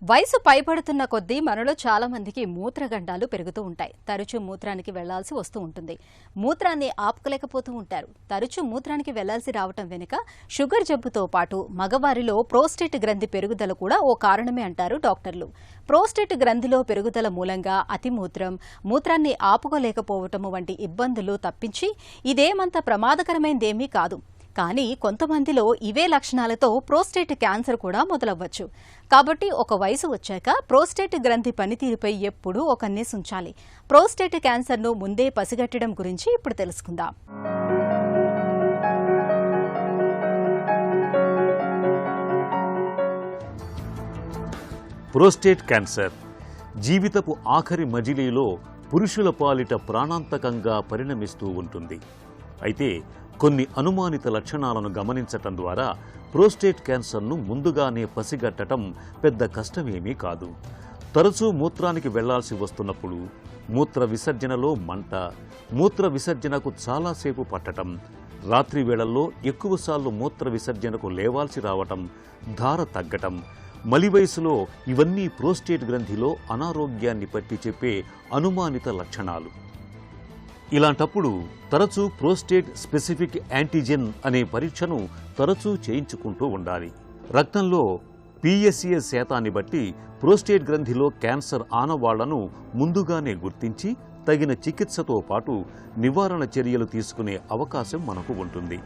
వయసు పైబడుతున్న కొద్దీ మనలో చాలా మందికి మూత్రగండాలు పెరుగుతూ ఉంటాయి. తరచూ మూత్రానికి వెళ్లాల్సి వస్తూ ఉంటుంది. మూత్రాన్ని ఆపుకోలేకపోతూ ఉంటారు. తరచూ మూత్రానికి వెళ్లాల్సి రావటం వెనుక షుగర్ జబ్బుతో పాటు మగవారిలో ప్రోస్టేట్ గ్రంథి పెరుగుదల కూడా ఓ కారణమే అంటారు డాక్టర్లు. ప్రోస్టేట్ గ్రంథిలో పెరుగుదల మూలంగా అతిమూత్రం, మూత్రాన్ని ఆపుకోలేకపోవటం వంటి ఇబ్బందులు తప్పించి ఇదేమంత ప్రమాదకరమైనదేమీ కాదు. కానీ కొంతమందిలో ఇవే లక్షణాలతో ప్రోస్టేట్ క్యాన్సర్ కూడా మొదలవ్వచ్చు. కాబట్టి ఒక వయసు వచ్చాక ప్రోస్టేట్ గ్రంథి పనితీరుపై ఎప్పుడూ ఒక కన్నేసి ఉంచాలి. ప్రోస్టేట్ క్యాన్సర్ను ముందే పసిగట్టడం గురించి ఇప్పుడు తెలుసుకుందాం. ప్రోస్టేట్ క్యాన్సర్ జీవితపు ఆఖరి మజిలీలో పురుషుల పాలిట ప్రాణాంతకంగా పరిణమిస్తూ ఉంటుంది. అయితే కొన్ని అనుమానిత లక్షణాలను గమనించటం ద్వారా ప్రోస్టేట్ క్యాన్సర్ను ముందుగానే పసిగట్టడం పెద్ద కష్టమేమీ కాదు. తరచూ మూత్రానికి వెళ్లాల్సి వస్తున్నప్పుడు, మూత్ర విసర్జనలో మంట, మూత్ర విసర్జనకు చాలాసేపు పట్టడం, రాత్రి వేళల్లో ఎక్కువసార్లు మూత్ర విసర్జనకు లేవాల్సి రావటం, ధార తగ్గటం, మలి వయసులో ఇవన్నీ ప్రోస్టేట్ గ్రంథిలో అనారోగ్యాన్ని పట్టి చెప్పే అనుమానిత లక్షణాలు. ఇలాంటప్పుడు తరచూ ప్రోస్టేట్ స్పెసిఫిక్ యాంటీజెన్ అనే పరీక్షను తరచూ చేయించుకుంటూ ఉండాలి. రక్తంలో PSA శాతాన్ని బట్టి ప్రోస్టేట్ గ్రంథిలో క్యాన్సర్ ఆనవాళ్లను ముందుగానే గుర్తించి తగిన చికిత్సతో పాటు నివారణ చర్యలు తీసుకునే అవకాశం మనకు ఉంటుంది.